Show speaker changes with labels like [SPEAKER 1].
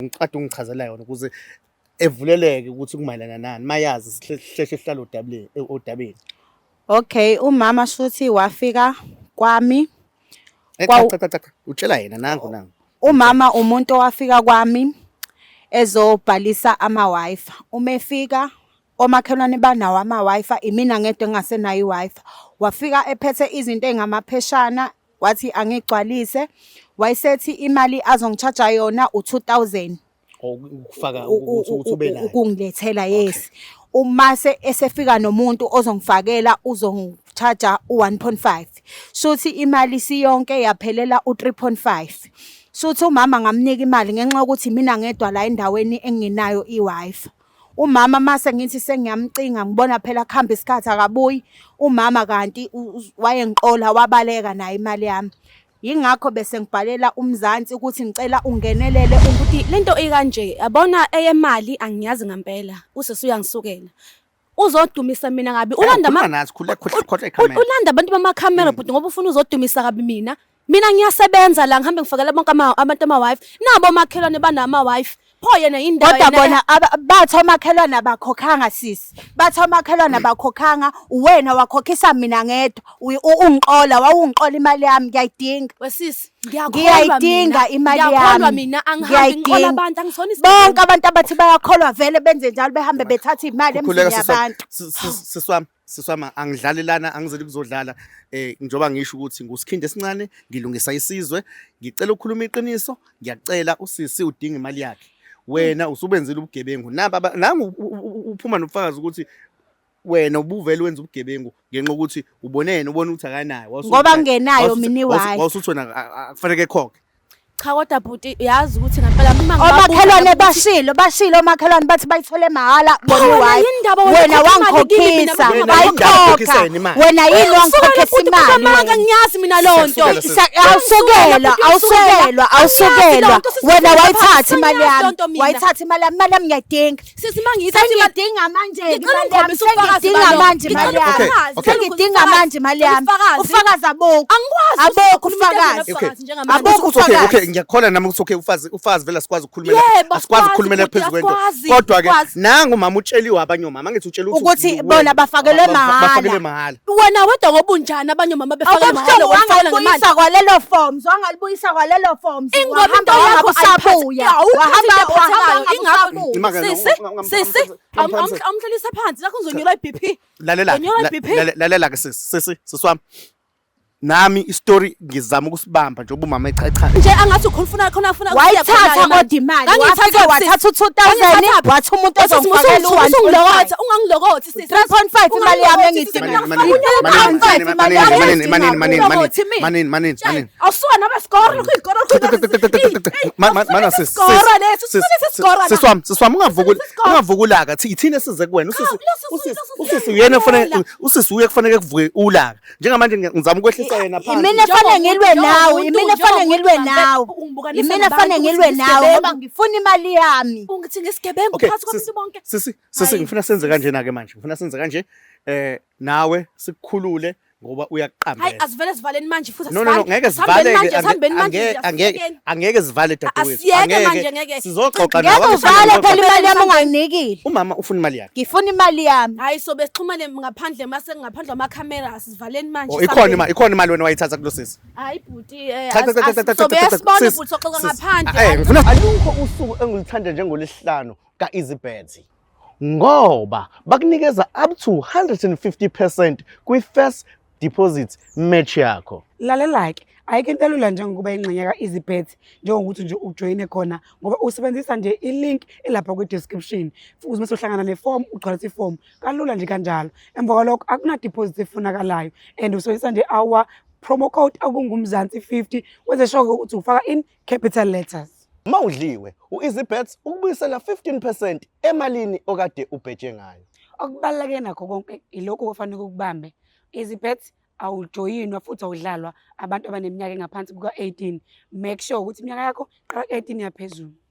[SPEAKER 1] Ngicade ungichazela yona ukuze evuleleke ukuthi kumayelana nani, mayazi sihlehla sihlala odabeni.
[SPEAKER 2] Okay, umama shuthi wafika kwami.
[SPEAKER 1] Cha. Utshela yena nangu.
[SPEAKER 2] Umama umuntu owafika kwami ezobhalisa ama-Wi-Fi. Uma efika omakhelwane banawo ama-Wi-Fi, imina ngedwa engasenayo i-Wi-Fi. Wafika ephethe izinto ey'ngamapheshana, wathi angigcwalise. Wayesethi imali azongi-charge-a yona u-2,000.
[SPEAKER 1] Ukufaka ukuthi ube nayo.
[SPEAKER 2] Ukungilethela, yes. Umase esefika nomuntu ozongifakela uzongi-charge-a u-1.5. Shuthi imali siyonke yaphelela u-3.5. Shuthi umama ngamnika imali ngenxa yokuthi mina ngedwa la endaweni engenayo i-Wi-Fi. Umama mase ngithi sengiyamcinga ngibona phela kuhamba isikhathi akabuyi. Umama kanti wayengiqola wabaleka nayo imali yami. Yingakho bese ngibhalela uMzansi ukuthi ngicela ungenelele
[SPEAKER 3] ukuthi lento ikanje yabona eyemali angiyazi ngempela usese uyangisukela uzodumisa mina kabi ulanda ulanda abantu bamakhamera but ngoba ufuna uzodumisa kabi mina ngiyasebenza la ngihambe ngifakela bonke abantu ama-Wi-Fi nabo omakhelwane banama-Wi-Fi pho yena indawo
[SPEAKER 2] kodwa bona bathi omakhelwane abakhokhanga sisi bathi omakhelwane abakhokhanga wena wakhokhisa mina ngedwa ungiqola wawungiqola imali yami ngiyayidinga
[SPEAKER 3] wesisi
[SPEAKER 2] ngiyayidinga imali yami
[SPEAKER 3] mina angihambi ngiqola abantu angisona
[SPEAKER 2] bonke abantu abathi bayakholwa vele benze njalo behambe bethatha imali emzini yabantu.
[SPEAKER 1] Siswami angidlalelana angizeli kuzodlala njengoba ngisho ukuthi ngusikhindi esincane ngilungisa isizwe ngicela ukukhuluma iqiniso ngiyacela usisi udinga imali yakhe wena usubenzile ubugebengu nangu uphuma nobufakazi ukuthi wena ubuvele wenza ubugebengu ngenxa ukuthi ubona ukuthi akanayo
[SPEAKER 2] ngoba ngenayo mina iwayi
[SPEAKER 1] wasuthi wena akufanele ekhokhe.
[SPEAKER 3] Cha kodwa bhuti yazi ukuthi ngempela
[SPEAKER 2] omakhelwane bashilo omakhelwane bathi bayithole mahhala wena wangikhokhisa bayikhokha wena yini wangikhokhisa imali
[SPEAKER 3] ngiyazi mina lonto
[SPEAKER 2] awusukelwa wena wayithatha imali yami ngiyayidinga
[SPEAKER 3] sisi mangiyithatha
[SPEAKER 2] ngidinga manje imali yami ufakazi abokho ufakazi
[SPEAKER 1] okay ngiyakholana nami ukuthi ufazi vele asikwazi ukukhulumela phezulu kwento kodwa ke nangu mama utsheliwe abanye omama angithi utshela
[SPEAKER 2] ukuthi bona bafakelwe mahhala
[SPEAKER 3] wena wedwa ngoba unjani abanye omama befakelwe mahhala
[SPEAKER 2] wangibuyisa kwalelo forms
[SPEAKER 3] ingoma yakho sabuya sisi amhlalisa phansi lakho uzonyelwa iBP
[SPEAKER 1] lalela ke siswami nami istory ngizama ukusibamba njengoba umama echacha
[SPEAKER 3] nje angathi ukhona afuna
[SPEAKER 2] wayithatha kodwa imali wathatha u-2,000 wathi umuntu ozongifakela
[SPEAKER 3] ungilokotha ungangilokothi sisi
[SPEAKER 2] 3.5 imali yami engidinga
[SPEAKER 1] manini
[SPEAKER 3] awusuka nabesikoro
[SPEAKER 1] mana siswami ungavukulaga thina esize kuwena usisi uyena kufanele kuvuke ulaka njengamanje ngizama ukwehlisa yena phansi
[SPEAKER 2] imina fanele ngilwe nawe ngoba ngifuna imali yami
[SPEAKER 3] ungithi ngesigebengu phansi kwabantu bonke
[SPEAKER 1] sisi ngifuna senze kanjena ke manje nawe sikukhulule ngoba uyaqambela
[SPEAKER 3] hayi asivele sivaleni manje futhi
[SPEAKER 1] no ngeke sivale angeke sivale dadewethu
[SPEAKER 3] ngeke
[SPEAKER 1] sizoxoxa
[SPEAKER 2] nawe ngeke uvale phela imali yami unganginikile
[SPEAKER 1] umama ufuna imali yakhe
[SPEAKER 2] ngifuna imali yami
[SPEAKER 3] hayi so besixhumane ngaphandle ngaphandle amakamera sivaleni manje
[SPEAKER 1] ikhona imali wena wayithatha kulo sisi
[SPEAKER 3] hayi bhuti so besibona futhi soxoxa ngaphandle
[SPEAKER 1] alukho usuku engilithanda njengolesihlanu ka-EasyBet ngoba bakunikeza up to 150% kwi-first deposit match yakho.
[SPEAKER 4] Lalela-ke ayikho into elula njengokuba ingxenye ka-EasyBet njengokuthi nje ujoyine khona ngoba usebenzisa nje i-link elapha kwi-description futhi mase uhlangana neform ugcwalisa iform kalula nje kanjalo emva kwalokho akuna deposit efunakalayo and usebenzisa nje our promo code akungumzansi 50 wenze sure ukuthi ufaka in capital letters.
[SPEAKER 1] Mawudliwe u-EasyBet ukubuyisela 15% emalini okade ubheje ngayo.
[SPEAKER 4] Okubaluleke nakho konke ilokho kufanele ukubambe. EasyBet awujoyinwa futhi awudlalwa abantu abaneminyaka engaphansi kuka 18. Make sure ukuthi iminyaka yakho qala 18 yaphezulu.